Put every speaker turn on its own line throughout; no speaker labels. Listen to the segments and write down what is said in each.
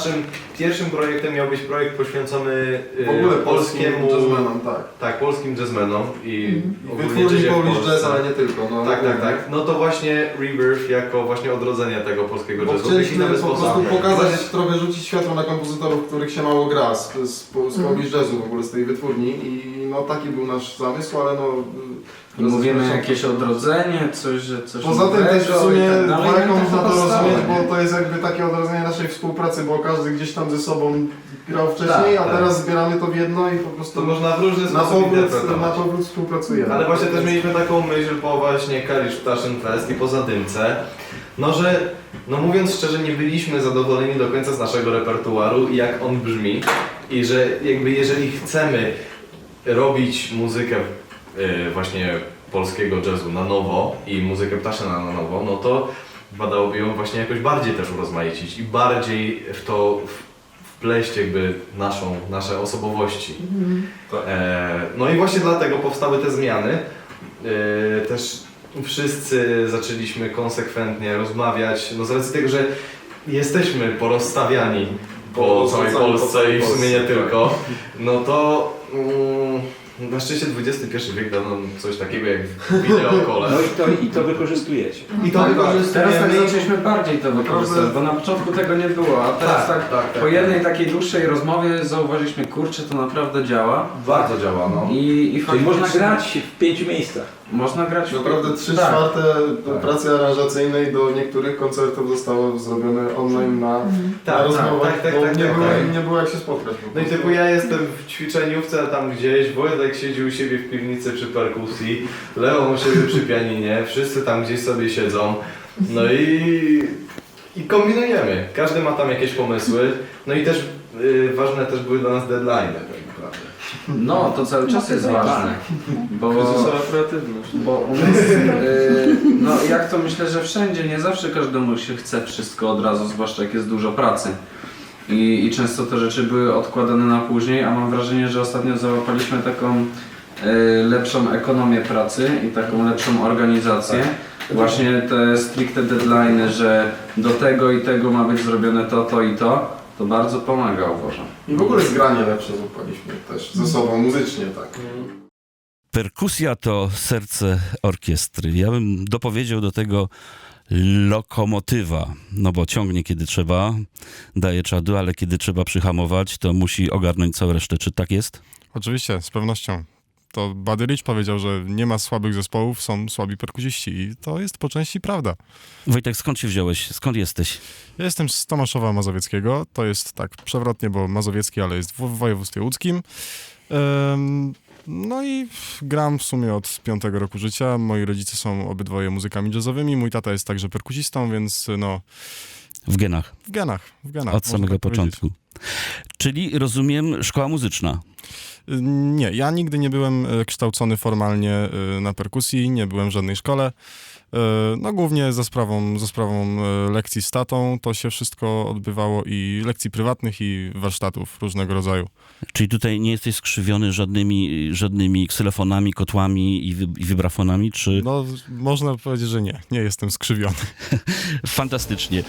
naszym pierwszym projektem miał być projekt poświęcony
W ogóle
polskiemu
jazzmenom, tak.
Tak, polskim jazzmenom i
Wytwórni Polish Jazz, ale nie tylko. No,
tak. No to właśnie Rebirth jako właśnie odrodzenie tego polskiego
bo
jazzu.
chcieliśmy po prostu pokazać,
Właśnie-
trochę rzucić światło na kompozytorów, których się mało gra z Polish Jazzu w ogóle, z tej wytwórni i no taki był nasz zamysł, ale no...
I mówimy jakieś odrodzenie, coś, że coś
Poza tym
nowego
też w sumie
i tak dalej,
dwojaką
no to
można to
podstawa,
rozumieć,
nie?
bo to jest jakby takie odrodzenie naszej współpracy, bo każdy gdzieś tam ze sobą grał wcześniej, a
tak.
teraz zbieramy to w jedno i po
To
prostu
można w różny
na
sposób
powrót
interpretować.
współpracujemy.
Ale właśnie też mieliśmy taką myśl po właśnie Kalisz Ptaszyn Fest i po Zadymce, no że, no mówiąc szczerze, nie byliśmy zadowoleni do końca z naszego repertuaru i jak on brzmi i że jakby jeżeli chcemy robić muzykę właśnie polskiego jazzu na nowo i muzykę Ptaszyna na nowo, no to wypadałoby ją właśnie jakoś bardziej też urozmaicić i bardziej w to wpleść jakby nasze osobowości. No i właśnie dlatego powstały te zmiany. Też wszyscy zaczęliśmy konsekwentnie rozmawiać, no z racji tego, że jesteśmy porozstawiani po całej Polsce i w sumie nie tylko, no to na szczęście XXI wiek dał nam coś takiego jak wideokole.
No i to wykorzystujecie.
I to
Teraz tak
wykorzystujemy.
zaczęliśmy bardziej to wykorzystywać, bo na początku tego nie było, a teraz tak, po jednej takiej dłuższej rozmowie zauważyliśmy, kurczę, to naprawdę działa.
Bardzo działa, no.
I
Czyli można
faktycznie
grać w 5 miejscach.
Można grać
Naprawdę 3/4 pracy aranżacyjnej do niektórych koncertów zostało zrobione online na rozmowach, bo nie było jak się spotkać. po
No i
prostu.
typu ja jestem w ćwiczeniówce tam gdzieś, Wojtek siedzi u siebie w piwnicy przy perkusji, Leon u siebie przy pianinie, wszyscy tam gdzieś sobie siedzą, no i kombinujemy. Każdy ma tam jakieś pomysły, no i też ważne też były dla nas deadline'y tak naprawdę.
No, to cały czas jest ważne, bo
kreatywność.
u nas, no jak to myślę, że wszędzie, nie zawsze każdemu się chce wszystko od razu, zwłaszcza jak jest dużo pracy. I często te rzeczy były odkładane na później, a mam wrażenie, że ostatnio załapaliśmy taką lepszą ekonomię pracy i taką lepszą organizację. Właśnie te stricte deadline'y, że do tego i tego ma być zrobione to i to bardzo pomaga, uważam.
I w ogóle zgranie lepsze złapaliśmy też ze sobą muzycznie, tak.
Perkusja to serce orkiestry. Ja bym dopowiedział do tego lokomotywa, no bo ciągnie kiedy trzeba, daje czadu, ale kiedy trzeba przyhamować, to musi ogarnąć całą resztę. Czy tak jest?
Oczywiście, z pewnością. To Buddy Rich powiedział, że nie ma słabych zespołów, są słabi perkusiści i to jest po części prawda.
Wojtek, skąd się wziąłeś? Skąd jesteś?
Ja jestem z Tomaszowa Mazowieckiego, to jest tak przewrotnie, bo mazowiecki, ale jest w województwie łódzkim. No i gram w sumie od 5 roku życia. Moi rodzice są obydwoje muzykami jazzowymi, mój tata jest także perkusistą, więc no
W genach,
w genach.
od
można
samego
tak powiedzieć.
początku. Czyli rozumiem szkoła muzyczna.
Nie, ja nigdy nie byłem kształcony formalnie na perkusji, nie byłem w żadnej szkole. No głównie za sprawą lekcji z tatą to się wszystko odbywało i lekcji prywatnych i warsztatów różnego rodzaju.
Czyli tutaj nie jesteś skrzywiony żadnymi ksylofonami, kotłami i wibrafonami, czy...
No można powiedzieć, że nie jestem skrzywiony.
Fantastycznie.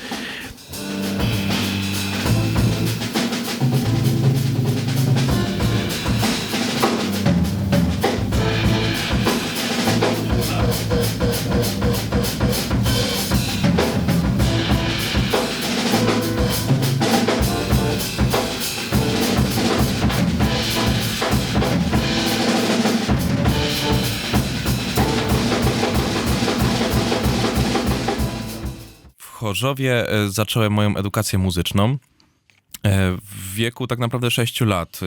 W Chorzowie zacząłem moją edukację muzyczną. W wieku tak naprawdę 6 lat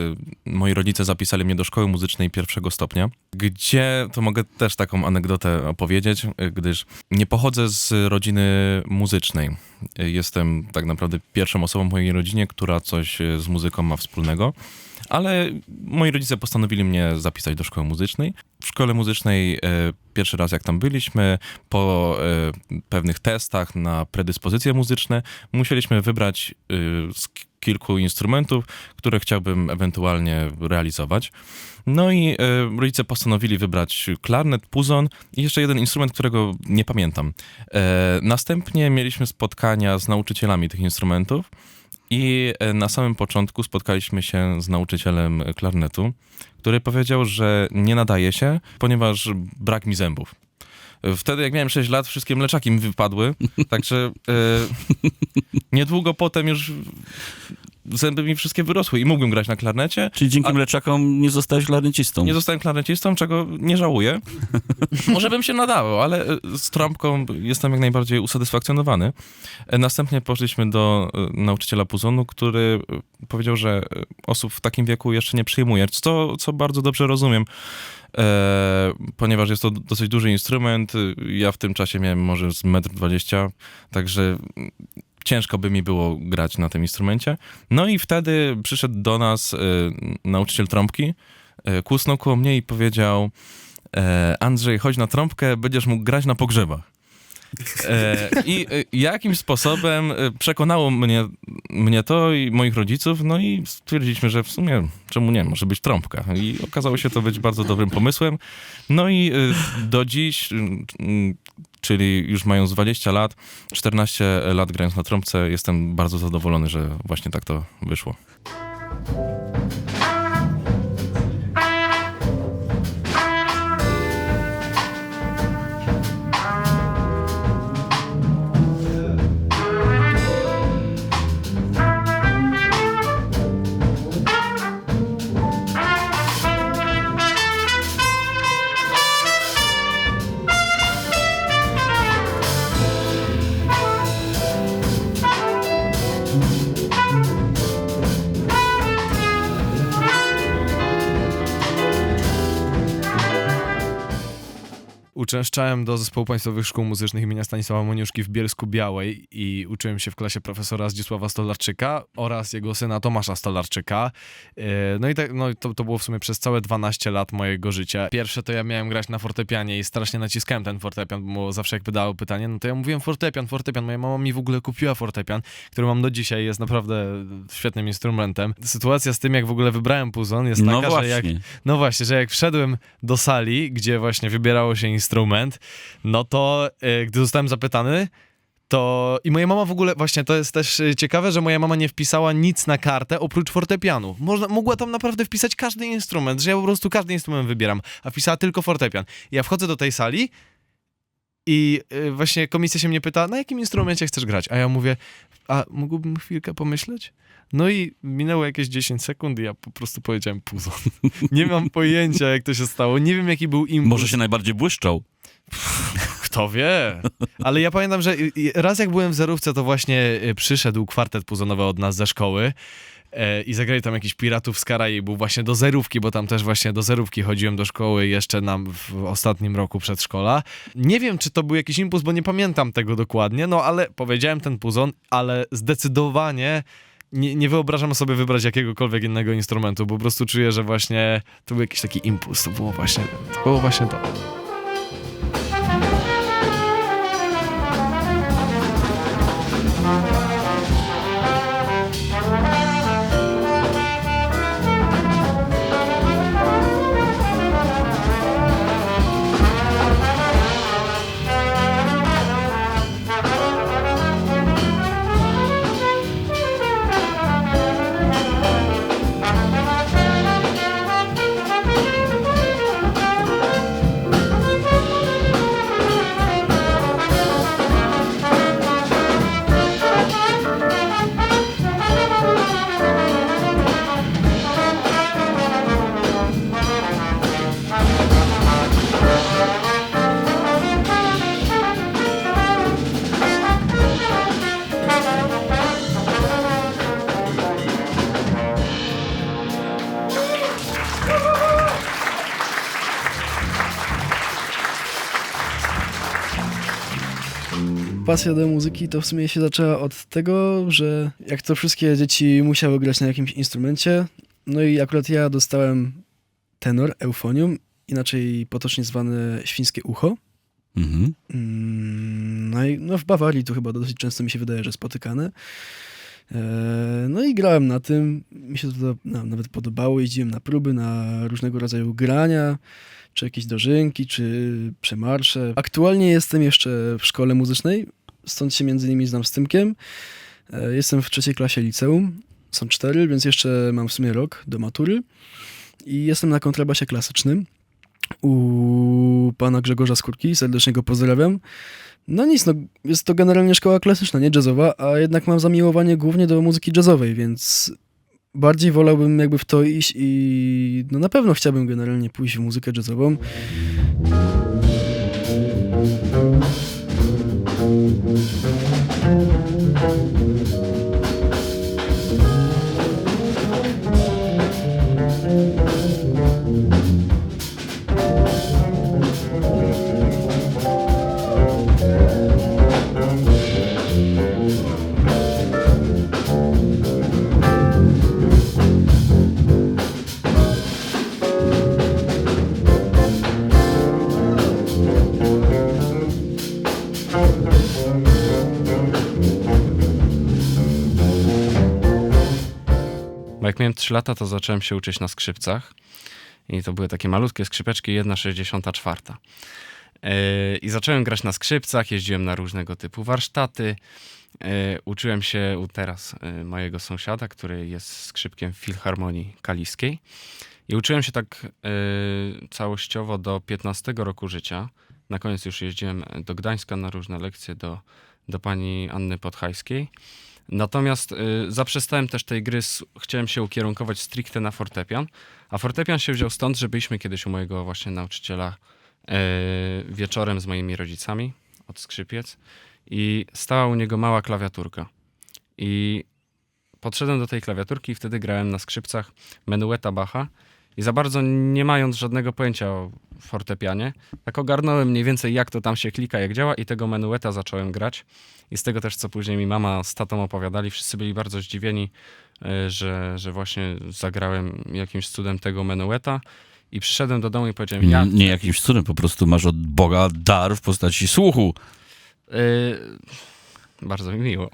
moi rodzice zapisali mnie do szkoły muzycznej 1. stopnia, gdzie, to mogę też taką anegdotę opowiedzieć, gdyż nie pochodzę z rodziny muzycznej. Jestem tak naprawdę pierwszą osobą w mojej rodzinie, która coś z muzyką ma wspólnego. Ale moi rodzice postanowili mnie zapisać do szkoły muzycznej. W szkole muzycznej pierwszy raz jak tam byliśmy, po pewnych testach na predyspozycje muzyczne, musieliśmy wybrać z kilku instrumentów, które chciałbym ewentualnie realizować. No i rodzice postanowili wybrać klarnet, puzon i jeszcze jeden instrument, którego nie pamiętam. Następnie mieliśmy spotkania z nauczycielami tych instrumentów I na samym początku spotkaliśmy się z nauczycielem klarnetu, który powiedział, że nie nadaje się, ponieważ brak mi zębów. Wtedy, jak miałem 6 lat, wszystkie mleczaki mi wypadły, także niedługo potem już zęby mi wszystkie wyrosły i mógłbym grać na klarnecie.
Czyli dzięki mleczakom nie zostałeś klarnecistą?
Nie zostałem klarnecistą, czego nie żałuję. Może bym się nadawał, ale z trąbką jestem jak najbardziej usatysfakcjonowany. Następnie poszliśmy do nauczyciela puzonu, który powiedział, że osób w takim wieku jeszcze nie przyjmuje, co bardzo dobrze rozumiem. Ponieważ jest to dosyć duży instrument, ja w tym czasie miałem może z 1,20 m, także ciężko by mi było grać na tym instrumencie. No i wtedy przyszedł do nas nauczyciel trąbki, kłusnął koło mnie i powiedział: Andrzej, chodź na trąbkę, będziesz mógł grać na pogrzebach. I jakimś sposobem przekonało mnie to i moich rodziców, no i stwierdziliśmy, że w sumie czemu nie, może być trąbka. I okazało się to być bardzo dobrym pomysłem. No i do dziś, czyli już mając 20 lat, 14 lat grając na trąbce, jestem bardzo zadowolony, że właśnie tak to wyszło.
Uczęszczałem do Zespołu Państwowych Szkół Muzycznych imienia Stanisława Moniuszki w Bielsku-Białej i uczyłem się w klasie profesora Zdzisława Stolarczyka oraz jego syna Tomasza Stolarczyka. No i to było w sumie przez całe 12 lat mojego życia. Pierwsze to ja miałem grać na fortepianie i strasznie naciskałem ten fortepian, bo zawsze jak pytało pytanie, no to ja mówiłem fortepian. Moja mama mi w ogóle kupiła fortepian, który mam do dzisiaj, jest naprawdę świetnym instrumentem. Sytuacja z tym, jak w ogóle wybrałem puzon, jest taka, że jak wszedłem do sali, gdzie właśnie wybierało się instrument, no to gdy zostałem zapytany, to i moja mama w ogóle, właśnie to jest też ciekawe, że moja mama nie wpisała nic na kartę oprócz fortepianu. Mogła tam naprawdę wpisać każdy instrument, że ja po prostu każdy instrument wybieram, a wpisała tylko fortepian. I ja wchodzę do tej sali i właśnie komisja się mnie pyta, na jakim instrumencie chcesz grać? A ja mówię, a mógłbym chwilkę pomyśleć? No i minęło jakieś 10 sekund i ja po prostu powiedziałem puzon. Nie mam pojęcia, jak to się stało. Nie wiem, jaki był impuls.
Może się najbardziej błyszczał.
Kto wie? Ale ja pamiętam, że raz jak byłem w zerówce, to właśnie przyszedł kwartet puzonowy od nas ze szkoły i zagrali tam jakiś Piratów z Karaibów właśnie do zerówki, bo tam też właśnie do zerówki chodziłem do szkoły jeszcze w ostatnim roku przedszkola. Nie wiem, czy to był jakiś impuls, bo nie pamiętam tego dokładnie, no ale powiedziałem ten puzon, ale zdecydowanie nie wyobrażam sobie wybrać jakiegokolwiek innego instrumentu, bo po prostu czuję, że właśnie to był jakiś taki impuls, to było właśnie to.
Pasja do muzyki to w sumie się zaczęła od tego, że jak to wszystkie dzieci musiały grać na jakimś instrumencie, no i akurat ja dostałem tenor, eufonium, inaczej potocznie zwane świńskie ucho.
Mhm.
No w Bawarii to chyba dosyć często mi się wydaje, że spotykane. No i grałem na tym, mi się to nawet podobało, jeździłem na próby, na różnego rodzaju grania, czy jakieś dożynki, czy przemarsze. Aktualnie jestem jeszcze w szkole muzycznej, stąd się między innymi znam z Tymkiem. Jestem w 3. klasie liceum, są 4, więc jeszcze mam w sumie rok do matury i jestem na kontrabasie klasycznym u pana Grzegorza Skórki, serdecznie go pozdrawiam. No nic, no jest to generalnie szkoła klasyczna, nie jazzowa, a jednak mam zamiłowanie głównie do muzyki jazzowej, więc bardziej wolałbym jakby w to iść i no na pewno chciałbym generalnie pójść w muzykę jazzową.
Bo jak miałem 3 lata, to zacząłem się uczyć na skrzypcach. I to były takie malutkie skrzypeczki, 1/64. I zacząłem grać na skrzypcach, jeździłem na różnego typu warsztaty. Uczyłem się u teraz mojego sąsiada, który jest skrzypkiem w Filharmonii Kaliskiej. I uczyłem się tak całościowo do 15 roku życia. Na koniec już jeździłem do Gdańska na różne lekcje do pani Anny Podhajskiej. Natomiast zaprzestałem też tej gry, chciałem się ukierunkować stricte na fortepian, a fortepian się wziął stąd, że byliśmy kiedyś u mojego właśnie nauczyciela wieczorem z moimi rodzicami od skrzypiec i stała u niego mała klawiaturka. I podszedłem do tej klawiaturki i wtedy grałem na skrzypcach menueta Bacha i za bardzo nie mając żadnego pojęcia o fortepianie, tak ogarnąłem mniej więcej jak to tam się klika, jak działa i tego menueta zacząłem grać. I z tego też, co później mi mama z tatą opowiadali, wszyscy byli bardzo zdziwieni, że właśnie zagrałem jakimś cudem tego menueta. I przyszedłem do domu i powiedziałem...
Nie jakimś cudem, po prostu masz od Boga dar w postaci słuchu.
Bardzo mi miło.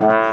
Zapraszam.